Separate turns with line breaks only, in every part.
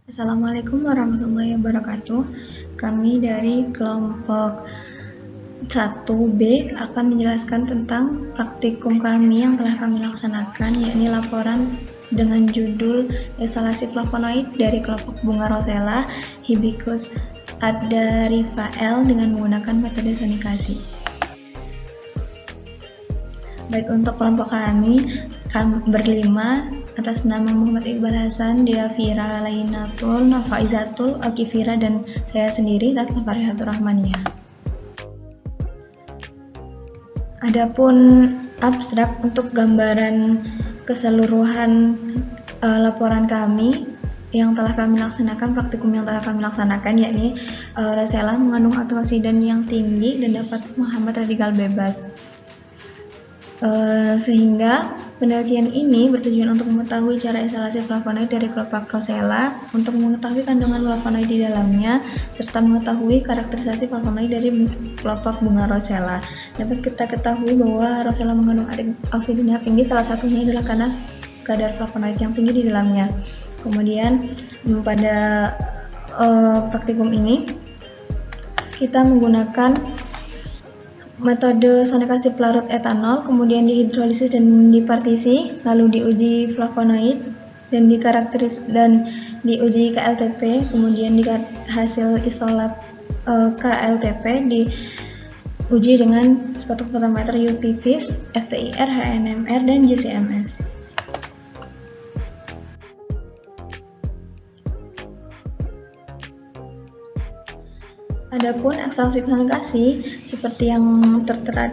Assalamualaikum warahmatullahi wabarakatuh. Kami dari kelompok 1B akan menjelaskan tentang praktikum kami yang telah kami laksanakan, yakni laporan dengan judul isolasi flavonoid dari kelompok bunga rosella Hibiscus adarifael dengan menggunakan metode sonikasi. Baik, untuk kelompok kami berlima atas nama Muhammad Iqbal Hasan, Diafira Lainatul, Nafaizatul, Alkifira, dan saya sendiri, Ratna Farihatur Rahmaniyah. Adapun abstrak untuk gambaran keseluruhan laporan kami yang telah kami laksanakan, praktikum yang telah kami laksanakan, yakni rosella mengandung antioksidan yang tinggi dan dapat menghambat radikal bebas. Sehingga penelitian ini bertujuan untuk mengetahui cara isolasi flavonoid dari kelompok rosella, untuk mengetahui kandungan flavonoid di dalamnya, serta mengetahui karakterisasi flavonoid dari kelompok bunga rosella. Dapat kita ketahui bahwa rosella mengandung antioksidan yang tinggi, salah satunya adalah karena kadar flavonoid yang tinggi di dalamnya. Kemudian pada praktikum ini kita menggunakan metode sonikasi pelarut etanol, kemudian dihidrolisis dan dipartisi, lalu diuji flavonoid dan diuji KLTP, kemudian hasil isolat KLTP diuji dengan spektrometer UV vis, FTIR, HNMR, dan GCMS. Adapun ekstraksi sonikasi seperti yang tertera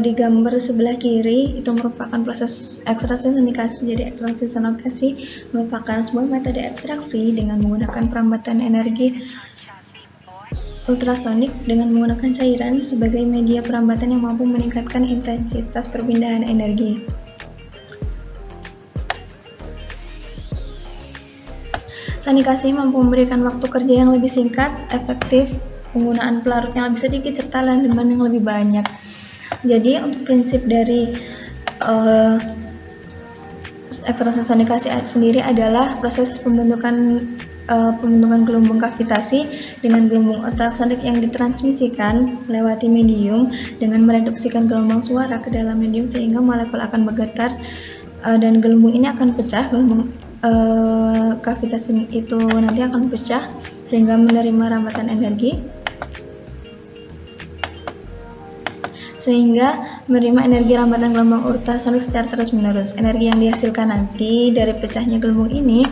di gambar sebelah kiri, itu merupakan proses ekstraksi sonikasi. Jadi ekstraksi sonikasi merupakan sebuah metode ekstraksi dengan menggunakan perambatan energi ultrasonik dengan menggunakan cairan sebagai media perambatan yang mampu meningkatkan intensitas perpindahan energi. Sonikasi mampu memberikan waktu kerja yang lebih singkat, efektif, penggunaan pelarut yang lebih sedikit, serta landaman yang lebih banyak. Jadi untuk prinsip dari ekstraksi sonikasi sendiri adalah proses pembentukan gelombang kavitasi dengan gelombang ultrasonik yang ditransmisikan melewati medium dengan mereduksikan gelombang suara ke dalam medium sehingga molekul akan bergetar dan gelombang ini akan pecah. Kavitas itu nanti akan pecah sehingga menerima rambatan energi, sehingga menerima energi rambatan gelombang ultrasonik secara terus-menerus. Energi yang dihasilkan nanti dari pecahnya gelombang ini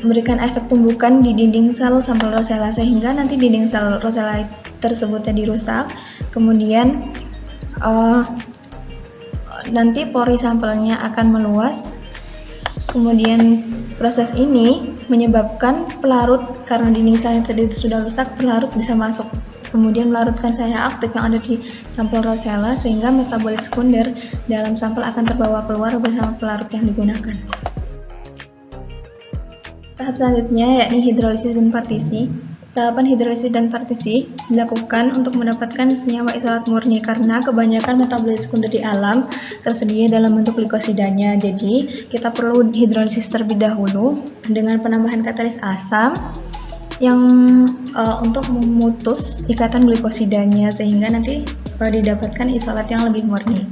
memberikan efek tumbukan di dinding sel sampel rosella, sehingga nanti dinding sel rosella tersebut dirusak. Kemudian nanti pori sampelnya akan meluas. Kemudian proses ini menyebabkan pelarut, karena dinding sel yang tadi sudah rusak, pelarut bisa masuk, kemudian melarutkan cairan aktif yang ada di sampel rosella, sehingga metabolit sekunder dalam sampel akan terbawa keluar bersama pelarut yang digunakan. Tahap selanjutnya yakni hidrolisis dan partisi. Tahapan hidrolisis dan partisi dilakukan untuk mendapatkan senyawa isolat murni karena kebanyakan metabolit sekunder di alam tersedia dalam bentuk glikosidanya. Jadi kita perlu hidrolisis terlebih dahulu dengan penambahan katalis asam yang untuk memutus ikatan glikosidanya sehingga nanti didapatkan isolat yang lebih murni.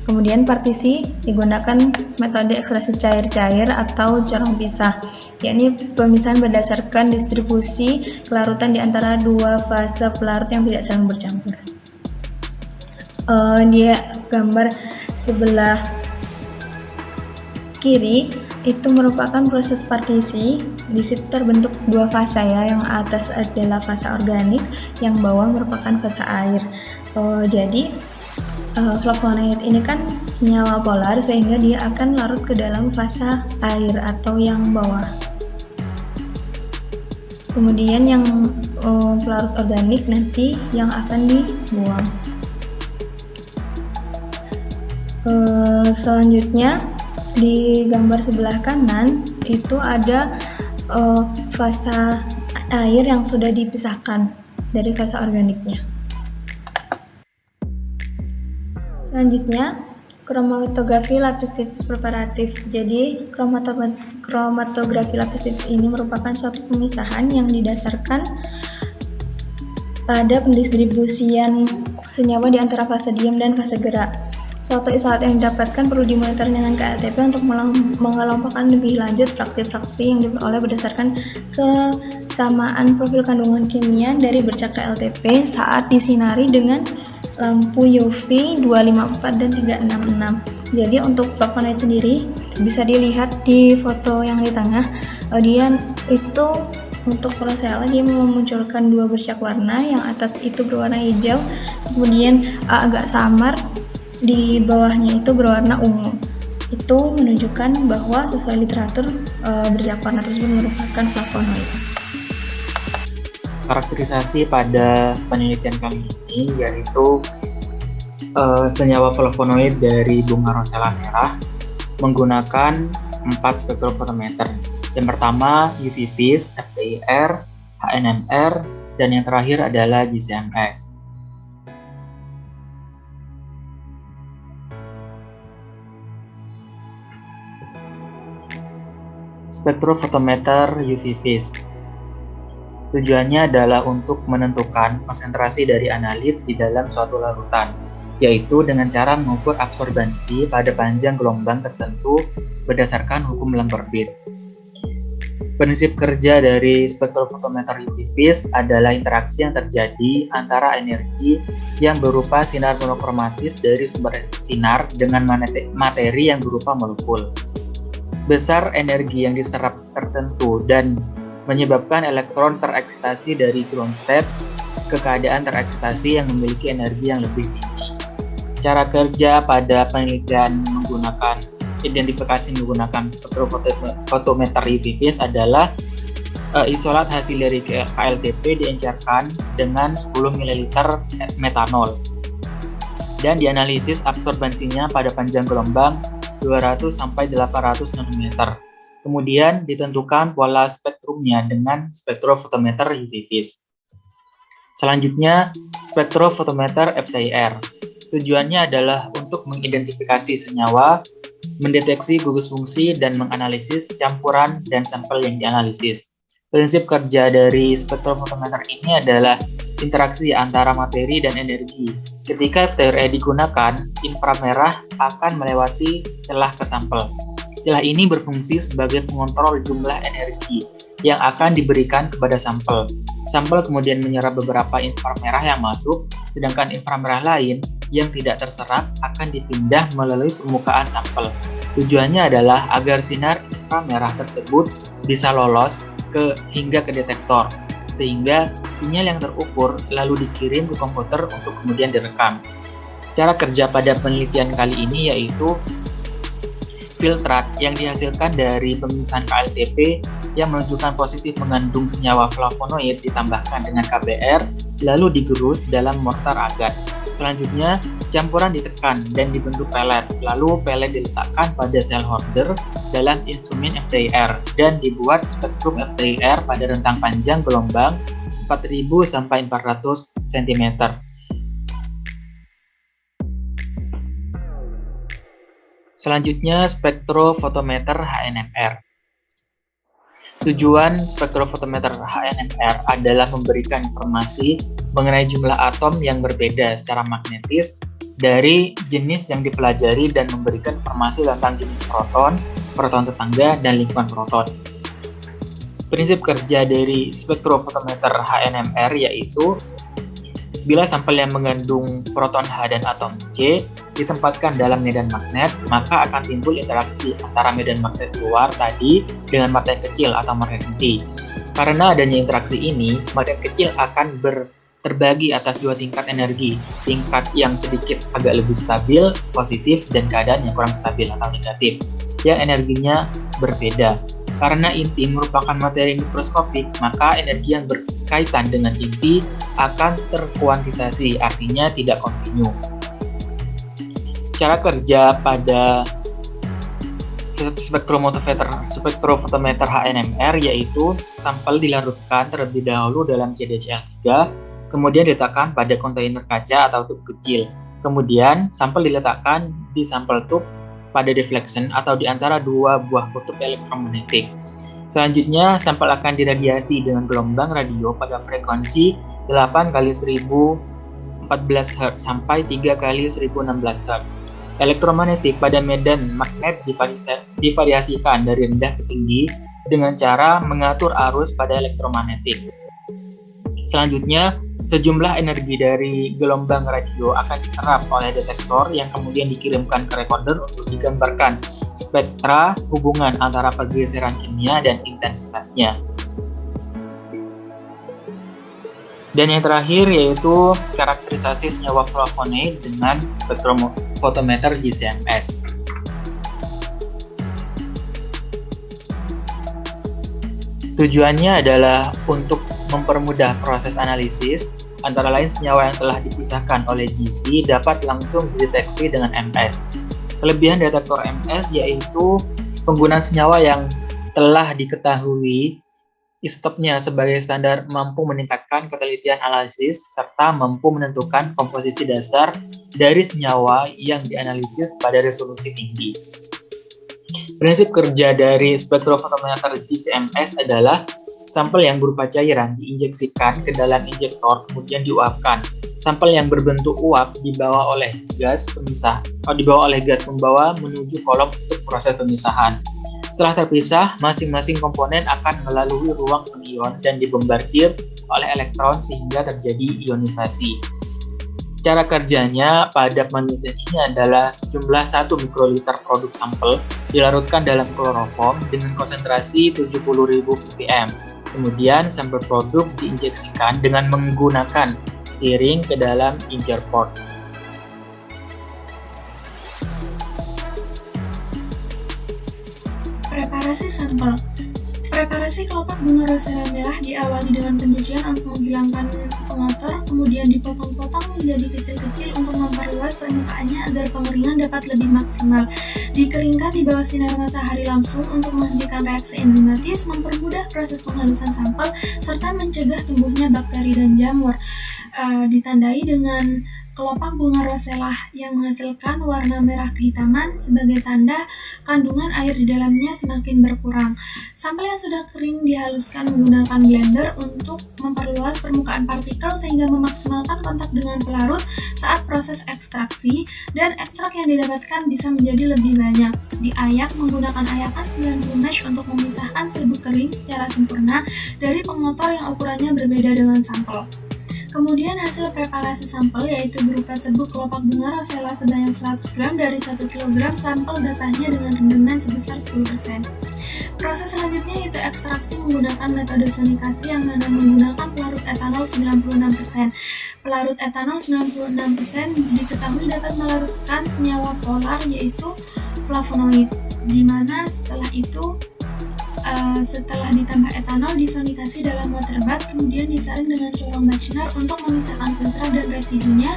Kemudian partisi digunakan metode ekstraksi cair-cair atau corong pisah, yakni pemisahan berdasarkan distribusi kelarutan di antara dua fase pelarut yang tidak saling bercampur. Dia gambar sebelah kiri itu merupakan proses partisi. Di situ terbentuk dua fase ya, yang atas adalah fase organik, yang bawah merupakan fase air. Jadi flavonoid ini kan senyawa polar sehingga dia akan larut ke dalam fase air atau yang bawah. Kemudian yang pelarut organik nanti yang akan dibuang. Selanjutnya di gambar sebelah kanan itu ada fase air yang sudah dipisahkan dari fase organiknya. Selanjutnya, kromatografi lapis tipis preparatif. Jadi, kromatografi lapis tipis ini merupakan suatu pemisahan yang didasarkan pada pendistribusian senyawa di antara fase diam dan fase gerak. Suatu isolat yang didapatkan perlu dimonitor dengan KLTP untuk mengelompokkan lebih lanjut fraksi-fraksi yang diperoleh berdasarkan kesamaan profil kandungan kimia dari bercak KLTP saat disinari dengan lampu UV 254 dan 366. Jadi untuk flavonoid sendiri bisa dilihat di foto yang di tengah. Dia itu untuk rosella dia memunculkan dua bercak warna, yang atas itu berwarna hijau, kemudian agak samar di bawahnya itu berwarna ungu. Itu menunjukkan bahwa sesuai literatur bercak warna tersebut merupakan flavonoid.
Karakterisasi pada penelitian kali ini yaitu senyawa flavonoid dari bunga rosella merah menggunakan 4 spektrofotometer. Yang pertama UV-Vis, FTIR, HNMR, dan yang terakhir adalah GCMS. Spektrofotometer UV-Vis. Tujuannya adalah untuk menentukan konsentrasi dari analit di dalam suatu larutan, yaitu dengan cara mengukur absorbansi pada panjang gelombang tertentu berdasarkan hukum Lambert-Witt. Prinsip kerja dari spektrofotometer UV-Vis adalah interaksi yang terjadi antara energi yang berupa sinar monokromatis dari sumber sinar dengan materi yang berupa molekul. Besar energi yang diserap tertentu dan menyebabkan elektron tereksitasi dari ground state ke keadaan tereksitasi yang memiliki energi yang lebih tinggi. Cara kerja pada penelitian menggunakan menggunakan spektrofotometer UV-Vis adalah isolat hasil dari KLTP diencerkan dengan 10 ml metanol dan dianalisis absorbansinya pada panjang gelombang 200 sampai 800 nanometer. Kemudian ditentukan pola spektrumnya dengan spektrofotometer UV-Vis. Selanjutnya, spektrofotometer FTIR. Tujuannya adalah untuk mengidentifikasi senyawa, mendeteksi gugus fungsi, dan menganalisis campuran dan sampel yang dianalisis. Prinsip kerja dari spektrofotometer ini adalah interaksi antara materi dan energi. Ketika FTIR digunakan, inframerah akan melewati celah ke sampel. Celah ini berfungsi sebagai pengontrol jumlah energi yang akan diberikan kepada sampel. Sampel kemudian menyerap beberapa inframerah yang masuk, sedangkan inframerah lain yang tidak terserap akan dipindah melalui permukaan sampel. Tujuannya adalah agar sinar inframerah tersebut bisa lolos hingga ke detektor, sehingga sinyal yang terukur lalu dikirim ke komputer untuk kemudian direkam. Cara kerja pada penelitian kali ini yaitu filtrat yang dihasilkan dari pemisahan KLTP yang menunjukkan positif mengandung senyawa flavonoid ditambahkan dengan KBr lalu digerus dalam mortar agar. Selanjutnya, campuran ditekan dan dibentuk pelet, lalu pelet diletakkan pada sel holder dalam instrumen FTIR dan dibuat spektrum FTIR pada rentang panjang gelombang 4000 sampai 400 cm. Selanjutnya, spektrofotometer HNMR. Tujuan spektrofotometer HNMR adalah memberikan informasi mengenai jumlah atom yang berbeda secara magnetis dari jenis yang dipelajari dan memberikan informasi tentang jenis proton, proton tetangga, dan lingkungan proton. Prinsip kerja dari spektrofotometer HNMR yaitu bila sampel yang mengandung proton H dan atom C ditempatkan dalam medan magnet, maka akan timbul interaksi antara medan magnet luar tadi dengan magnet kecil atau magnet inti. Karena adanya interaksi ini, magnet kecil akan terbagi atas dua tingkat energi, tingkat yang sedikit agak lebih stabil, positif, dan keadaan yang kurang stabil atau negatif, yang energinya berbeda. Karena inti merupakan materi mikroskopik, maka energi yang berkaitan dengan inti akan terkuantisasi, artinya tidak kontinu. Cara kerja pada spektrofotometer HNMR yaitu sampel dilarutkan terlebih dahulu dalam CDCl3, kemudian diletakkan pada kontainer kaca atau tub kecil. Kemudian sampel diletakkan di sampel tub pada deflection atau di antara dua buah kutub elektromagnetik. Selanjutnya, sampel akan diradiasi dengan gelombang radio pada frekuensi 8 kali 1014 Hz sampai 3 kali 1016 Hz. Elektromagnetik pada medan magnet divariasikan dari rendah ke tinggi dengan cara mengatur arus pada elektromagnetik. Selanjutnya, sejumlah energi dari gelombang radio akan diserap oleh detektor yang kemudian dikirimkan ke recorder untuk digambarkan spektra hubungan antara pergeseran kimia dan intensitasnya. Dan yang terakhir yaitu karakterisasi senyawa flavonoid dengan spektrofotometer GC-MS. Tujuannya adalah untuk mempermudah proses analisis, antara lain senyawa yang telah dipisahkan oleh GC dapat langsung dideteksi dengan MS. Kelebihan detektor MS yaitu penggunaan senyawa yang telah diketahui isotopnya sebagai standar mampu meningkatkan ketelitian analisis serta mampu menentukan komposisi dasar dari senyawa yang dianalisis pada resolusi tinggi. Prinsip kerja dari spektrofotometer GC-MS adalah sampel yang berupa cairan diinjeksikan ke dalam injektor kemudian diuapkan. Sampel yang berbentuk uap dibawa oleh gas membawa menuju kolom untuk proses pemisahan. Setelah terpisah, masing-masing komponen akan melalui ruang ion dan dibombardir oleh elektron sehingga terjadi ionisasi. Cara kerjanya pada penelitian ini adalah sejumlah 1 mikroliter produk sampel dilarutkan dalam kloroform dengan konsentrasi 70.000 ppm. Kemudian sampel produk diinjeksikan dengan menggunakan siring ke dalam inject port.
Preparasi sampel. Preparasi kelopak bunga rosella merah diawali dengan pencucian untuk menghilangkan pengotor, kemudian dipotong-potong menjadi kecil-kecil untuk memperluas permukaannya agar pengeringan dapat lebih maksimal. Dikeringkan di bawah sinar matahari langsung untuk menghentikan reaksi enzimatis, mempermudah proses penghalusan sampel, serta mencegah tumbuhnya bakteri dan jamur. Ditandai dengan kelopak bunga rosella yang menghasilkan warna merah kehitaman sebagai tanda kandungan air di dalamnya semakin berkurang. Sampel yang sudah kering dihaluskan menggunakan blender untuk memperluas permukaan partikel sehingga memaksimalkan kontak dengan pelarut saat proses ekstraksi, dan ekstrak yang didapatkan bisa menjadi lebih banyak. Diayak menggunakan ayakan 90 mesh untuk memisahkan serbuk kering secara sempurna dari pengotor yang ukurannya berbeda dengan sampel. Kemudian hasil preparasi sampel yaitu berupa serbuk kelopak bunga rosella sebanyak 100 gram dari 1 kg sampel basahnya dengan rendaman sebesar 10%. Proses selanjutnya yaitu ekstraksi menggunakan metode sonikasi yang mana menggunakan pelarut etanol 96%. Pelarut etanol 96% diketahui dapat melarutkan senyawa polar yaitu flavonoid, di mana setelah ditambah etanol disonikasi dalam water bath, kemudian disaring dengan corong Batchener untuk memisahkan filtrat dan residunya.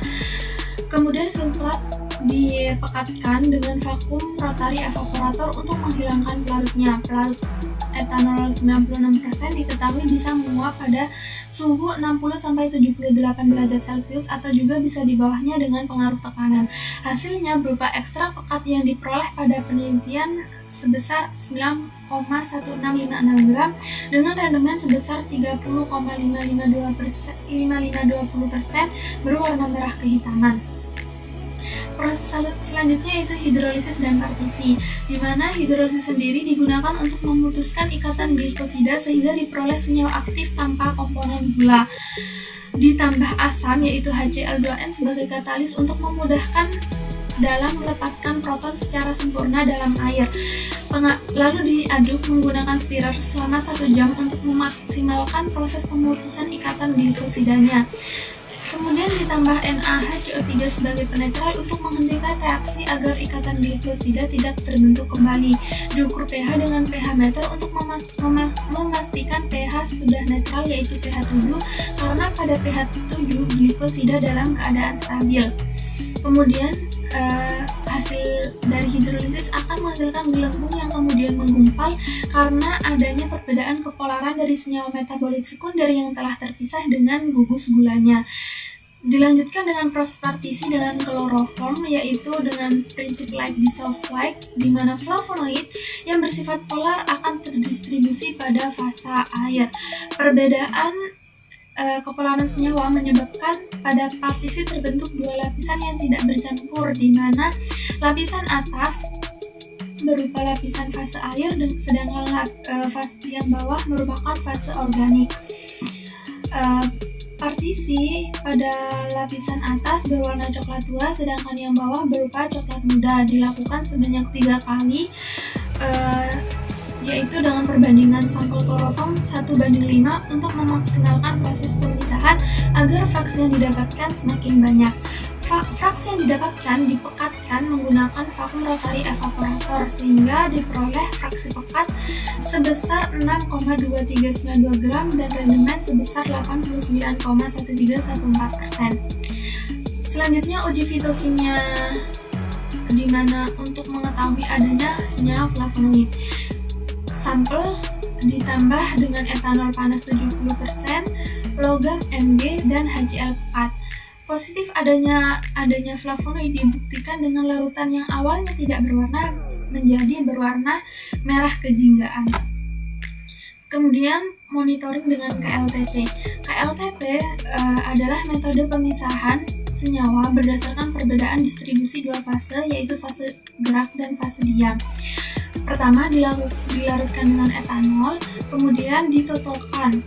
Kemudian filtrat dipekatkan dengan vakum rotary evaporator untuk menghilangkan pelarutnya. Pelarut etanol 96% diketahui bisa menguap pada suhu 60-78 derajat Celcius atau juga bisa di bawahnya dengan pengaruh tekanan. Hasilnya berupa ekstrak pekat yang diperoleh pada penelitian sebesar 9,1656 gram dengan rendaman sebesar 30,552% berwarna merah kehitaman. Proses selanjutnya yaitu hidrolisis dan partisi, di mana hidrolisis sendiri digunakan untuk memutuskan ikatan glikosida sehingga diperoleh senyawa aktif tanpa komponen gula. Ditambah asam yaitu HCl2n sebagai katalis untuk memudahkan dalam melepaskan proton secara sempurna dalam air. Lalu diaduk menggunakan stirrer selama 1 jam untuk memaksimalkan proses pemutusan ikatan glikosidanya. Kemudian ditambah NaHCO3 sebagai penetral untuk menghentikan reaksi agar ikatan glikosida tidak terbentuk kembali. Diukur pH dengan pH meter untuk memastikan pH sudah netral yaitu pH 7, karena pada pH 7 glikosida dalam keadaan stabil. Kemudian hasil dari hidrolisis akan menghasilkan gelembung yang kemudian menggumpal karena adanya perbedaan kepolaran dari senyawa metabolit sekunder yang telah terpisah dengan gugus gulanya. Dilanjutkan dengan proses partisi dengan kloroform, yaitu dengan prinsip like dissolve like, di mana flavonoid yang bersifat polar akan terdistribusi pada fase air. Perbedaan kepolaran senyawa menyebabkan pada partisi terbentuk dua lapisan yang tidak bercampur, di mana lapisan atas berupa lapisan fase air, sedangkan fase yang bawah merupakan fase organik. Partisi pada lapisan atas berwarna coklat tua, sedangkan yang bawah berupa coklat muda. Dilakukan sebanyak 3 kali, yaitu dengan perbandingan sampel kloroform 1:5 untuk memaksimalkan proses pemisahan agar fraksi yang didapatkan semakin banyak. Fraksi yang didapatkan dipekatkan menggunakan vakum rotary evaporator sehingga diperoleh fraksi pekat sebesar 6,2392 gram dan rendemen sebesar 89,1314%. Selanjutnya uji fitokimia, di mana untuk mengetahui adanya senyawa flavonoid. Sampel ditambah dengan etanol panas 70%, logam Mg dan HCl pekat. Positif adanya flavonoid dibuktikan dengan larutan yang awalnya tidak berwarna menjadi berwarna merah kejinggaan. Kemudian monitoring dengan KLTP. KLTP adalah metode pemisahan senyawa berdasarkan perbedaan distribusi dua fase, yaitu fase gerak dan fase diam. Pertama dilarutkan dengan etanol, kemudian ditotolkan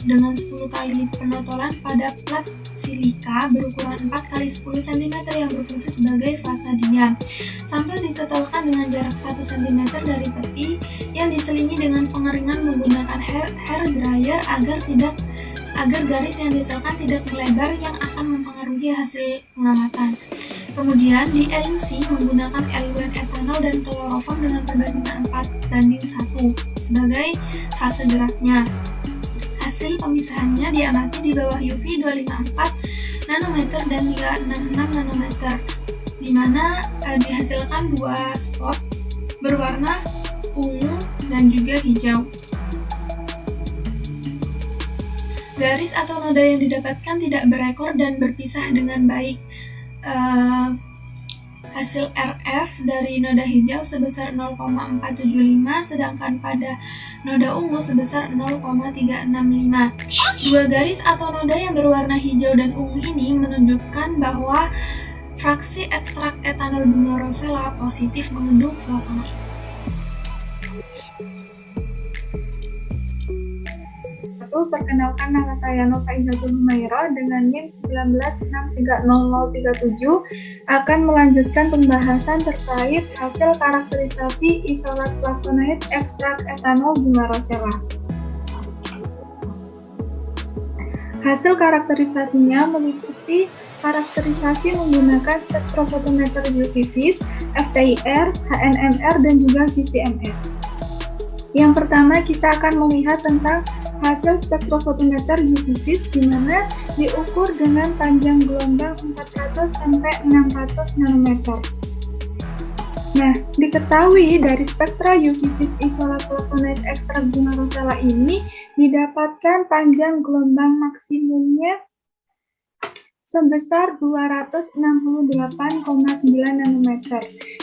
dengan 10 kali penotolan pada plat silika berukuran 4 x 10 cm yang berfungsi sebagai fase diam. Sampel ditotolkan dengan jarak 1 cm dari tepi yang diselingi dengan pengeringan menggunakan hair dryer agar garis yang dihasilkan tidak melebar yang akan mempengaruhi hasil pengamatan. Kemudian dielusi menggunakan eluen etanol dan kloroform dengan perbandingan 4:1 sebagai fase geraknya. Hasil pemisahannya diamati di bawah UV 254 nanometer dan 366 nanometer, di mana dihasilkan dua spot berwarna ungu dan juga hijau. Garis atau noda yang didapatkan tidak berekor dan berpisah dengan baik. Hasil RF dari noda hijau sebesar 0,475, sedangkan pada noda ungu sebesar 0,365. Dua garis atau noda yang berwarna hijau dan ungu ini menunjukkan bahwa fraksi ekstrak etanol bunga rosella positif mengandung flavonoid.
Perkenalkan, nama saya Nova Izatul Humaira dengan NIM 196300037 akan melanjutkan pembahasan terkait hasil karakterisasi isolat flavonoid ekstrak etanol bunga rosella. Hasil karakterisasinya meliputi karakterisasi menggunakan spektrofotometer UV-Vis, FTIR, HNMR, dan juga VCMS. Yang pertama kita akan melihat tentang hasil spektrofotometer UV-Vis, di mana diukur dengan panjang gelombang 400 sampai 600 nanometer. Nah, diketahui dari spektra UV-Vis isolat flavonoid ekstrak bunga rosella ini didapatkan panjang gelombang maksimumnya sebesar 268,9 nanometer.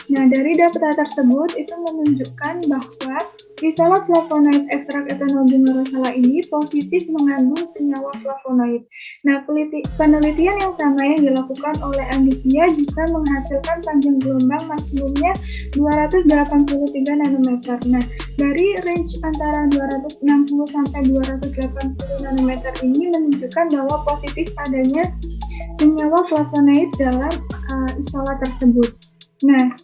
Nah, dari data tersebut itu menunjukkan bahwa isolat flavonoid ekstrak etanol bunga rosella ini positif mengandung senyawa flavonoid. Nah, penelitian yang sama yang dilakukan oleh Andisia juga menghasilkan panjang gelombang maksimumnya 283 nanometer. Nah, dari range antara 260 sampai 280 nanometer ini menunjukkan bahwa positif adanya senyawa flavonoid dalam isolat tersebut. Nah,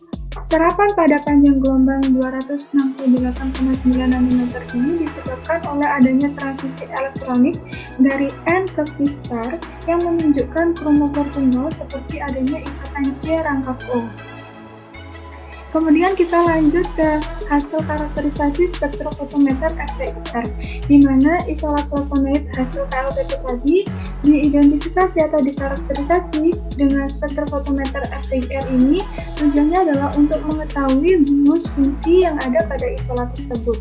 serapan pada panjang gelombang 268,9 nanometer ini disebabkan oleh adanya transisi elektronik dari N ke P star yang menunjukkan kromofor tunggal seperti adanya ikatan C rangkap O. Kemudian kita lanjut ke hasil karakterisasi spektrofotometer FTIR, di mana isolat flavonoid hasil KLTP tadi diidentifikasi atau dikarakterisasi dengan spektrofotometer FTIR ini. Tujuannya adalah untuk mengetahui gugus fungsi yang ada pada isolat tersebut.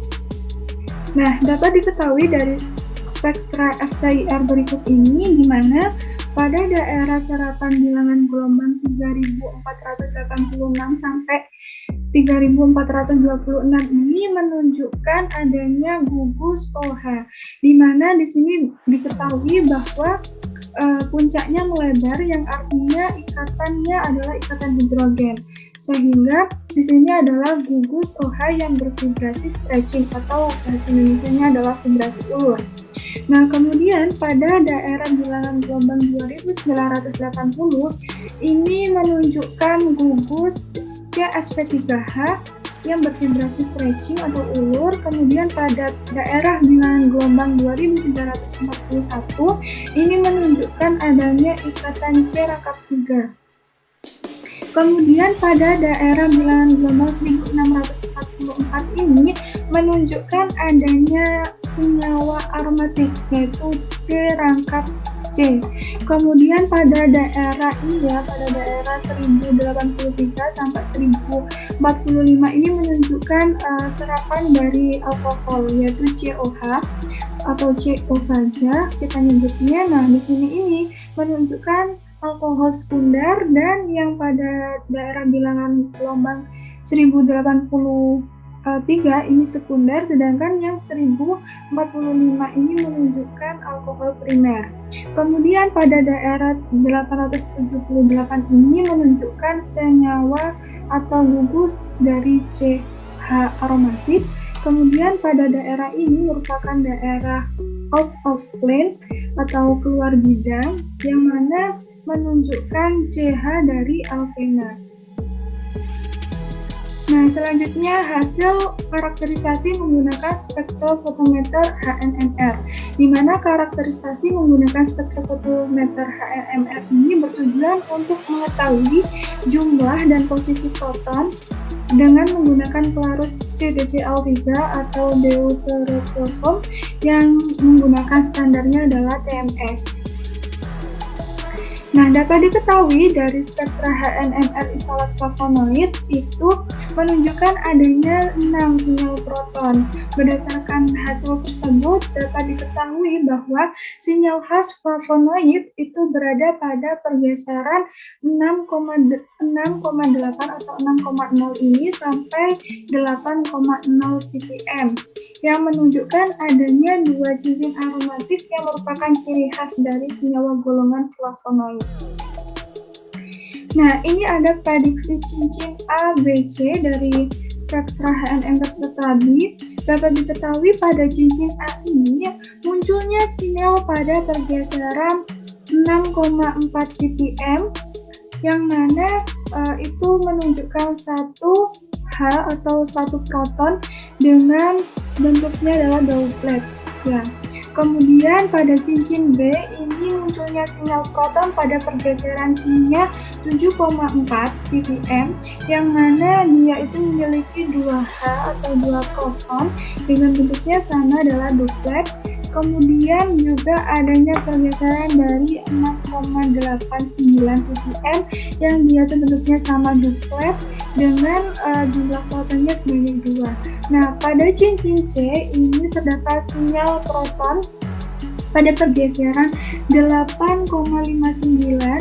Nah, dapat diketahui dari spektra FTIR berikut ini, di mana pada daerah serapan bilangan gelombang 3486 sampai 3426 ini menunjukkan adanya gugus OH, di mana di sini diketahui bahwa puncaknya melebar, yang artinya ikatannya adalah ikatan hidrogen, sehingga di sini adalah gugus OH yang bervibrasi stretching atau bahasa Indonesianya adalah vibrasi ulur. Nah, kemudian pada daerah bilangan gelombang 2980 ini menunjukkan gugus CsP3H yang bervibrasi stretching atau ulur. Kemudian pada daerah bilangan gelombang 2341 ini menunjukkan adanya ikatan C rangkap 3. Kemudian pada daerah bilangan gelombang 1644 ini menunjukkan adanya senyawa aromatik yaitu C rangkap C. Kemudian pada daerah ini ya, pada daerah 1083 sampai 1045 ini menunjukkan serapan dari alkohol yaitu COH atau CO saja kita nyebutnya. Nah, di sini ini menunjukkan alkohol sekunder, dan yang pada daerah bilangan gelombang 1083 ini sekunder, sedangkan yang 1045 ini menunjukkan alkohol primer. Kemudian pada daerah 878 ini menunjukkan senyawa atau gugus dari CH aromatik. Kemudian pada daerah ini merupakan daerah out of plane atau keluar bidang, yang mana menunjukkan CH dari alkena. Nah, selanjutnya hasil karakterisasi menggunakan spektrofotometer HNMR, di mana karakterisasi menggunakan spektrofotometer HNMR ini bertujuan untuk mengetahui jumlah dan posisi proton dengan menggunakan pelarut CdCl3 atau deuteroform yang menggunakan standarnya adalah TMS. Nah, dapat diketahui dari spektra HNMR isolat flavonoid itu menunjukkan adanya 6 sinyal proton. Berdasarkan hasil tersebut, dapat diketahui bahwa sinyal khas flavonoid itu berada pada pergeseran 6,8 atau 6,0 ini sampai 8,0 ppm, yang menunjukkan adanya 2 cincin aromatik yang merupakan ciri khas dari senyawa golongan flavonoid. Nah, ini ada prediksi cincin A, B, C dari spektra HNMR tadi. Dapat diketahui pada cincin A ini munculnya sinyal pada pergeseran 6,4 ppm, yang mana itu menunjukkan satu H atau satu proton dengan bentuknya adalah doublet ya. Kemudian pada cincin B ini munculnya sinyal proton pada pergeseran tingginya 7,4 ppm, yang mana dia itu memiliki 2H atau 2 proton dengan bentuknya sama adalah doublet. Kemudian juga adanya pergeseran dari 6,89 ppm yang dia itu bentuknya sama doublet dengan jumlah protonnya sebanyak 2. Nah, pada cincin C ini terdapat sinyal proton pada pergeseran 8,59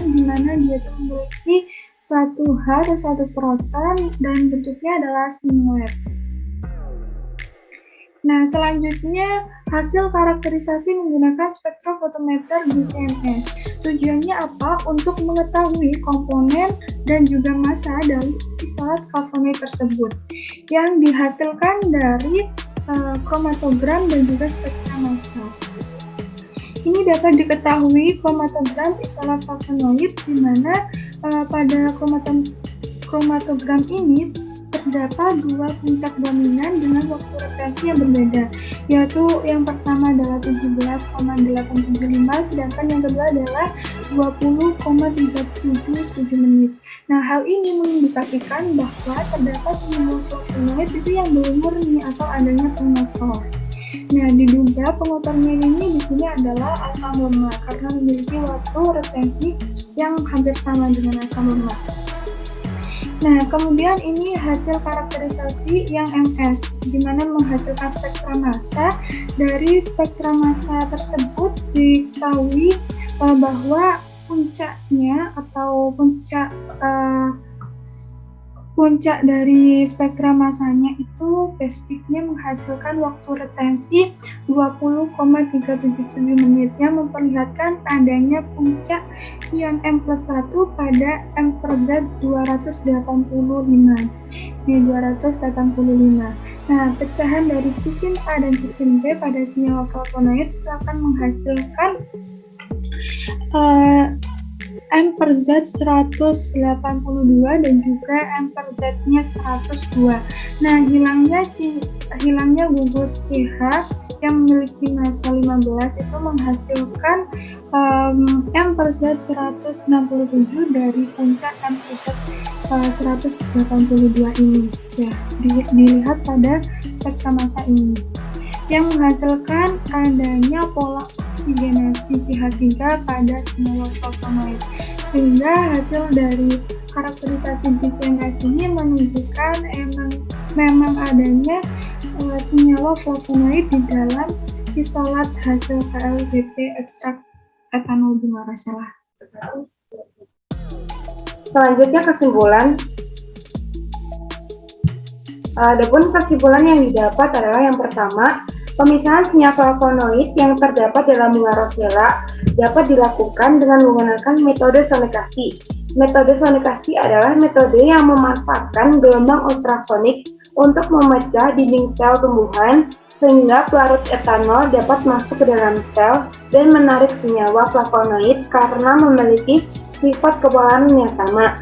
di mana dia itu memiliki 1H atau 1 proton dan bentuknya adalah singlet. Nah, selanjutnya hasil karakterisasi menggunakan spektrofotometer GCMS. Tujuannya apa? Untuk mengetahui komponen dan juga massa dari isolat flavonoid tersebut yang dihasilkan dari kromatogram dan juga spektra massa. Ini dapat diketahui kromatogram isolat flavonoid, di mana pada kromatogram ini terdapat 2 puncak dominan dengan waktu referensi yang berbeda, yaitu yang pertama adalah 17,875, sedangkan yang kedua adalah 20,377 menit. Nah, hal ini mengindikasikan bahwa terdapat sinyal flavonoid itu yang belum murni atau adanya pengotor. Nah, diduga pengotornya ini di sini adalah asam lemak karena memiliki waktu retensi yang hampir sama dengan asam lemak. Nah, kemudian ini hasil karakterisasi yang MS, di mana menghasilkan spektra massa. Dari spektra massa tersebut diketahui bahwa puncaknya atau puncak dari spektrum masanya itu base peak-nya menghasilkan waktu retensi 20,377 menit yang memperlihatkan adanya puncak ion M+1 pada M/Z 285. Nah, pecahan dari cincin A dan cincin B pada senyawa flavonoid itu akan menghasilkan M/Z 182 dan juga M/Z-nya 102. Nah, hilangnya gugus CH yang memiliki massa 15 itu menghasilkan M/Z 167 dari puncak M/Z 182 ini. Ya, dilihat pada spektrum massa ini yang menghasilkan adanya pola oksigenasi CH3 pada senyawa flavonoid, sehingga hasil dari karakterisasi BCMS ini menunjukkan memang adanya senyawa flavonoid di dalam isolat hasil KLVP ekstrak etanol bunga rosella.
Selanjutnya kesimpulan. Adapun kesimpulan yang didapat adalah yang pertama, pemisahan senyawa flavonoid yang terdapat dalam bunga rosella dapat dilakukan dengan menggunakan metode sonikasi. Metode sonikasi adalah metode yang memanfaatkan gelombang ultrasonik untuk memecah dinding sel tumbuhan sehingga pelarut etanol dapat masuk ke dalam sel dan menarik senyawa flavonoid karena memiliki sifat kepolaran yang sama.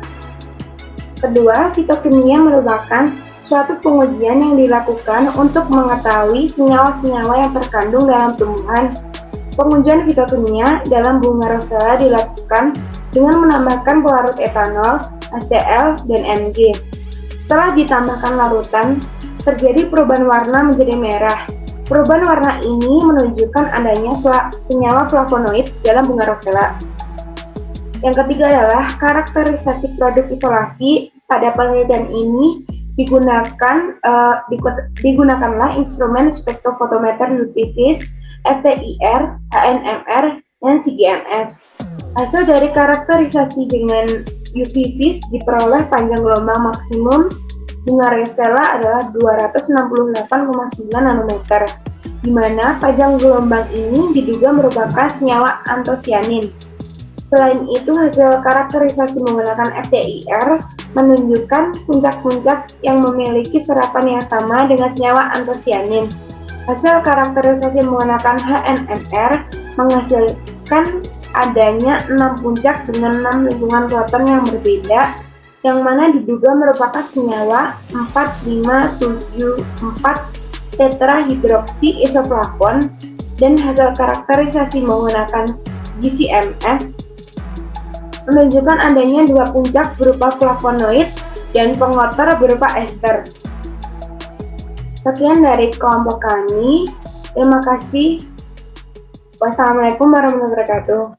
Kedua, fitokimia merupakan suatu pengujian yang dilakukan untuk mengetahui senyawa-senyawa yang terkandung dalam tumbuhan. Pengujian fitokimia dalam bunga rosella dilakukan dengan menambahkan pelarut etanol, HCl, dan Mg. Setelah ditambahkan larutan, terjadi perubahan warna menjadi merah. Perubahan warna ini menunjukkan adanya senyawa flavonoid dalam bunga rosella. Yang ketiga adalah karakterisasi produk isolasi. Pada penelitian ini digunakanlah instrumen spektrofotometer UV-Vis, FTIR, HNMR, dan CGMS. Hasil dari karakterisasi dengan UV-Vis diperoleh panjang gelombang maksimum bunga rosella adalah 268,9 nanometer, di mana panjang gelombang ini diduga merupakan senyawa antosianin. Selain itu, hasil karakterisasi menggunakan FTIR menunjukkan puncak-puncak yang memiliki serapan yang sama dengan senyawa antosianin. Hasil karakterisasi menggunakan HNMR menghasilkan adanya 6 puncak dengan 6 lingkungan proton yang berbeda, yang mana diduga merupakan senyawa 4,5,7,4 tetrahidroksi isoflavon, dan hasil karakterisasi menggunakan GCMS menunjukkan adanya 2 puncak berupa flavonoid dan pengotor berupa ester. Sekian dari kelompok kami. Terima kasih. Wassalamualaikum warahmatullahi wabarakatuh.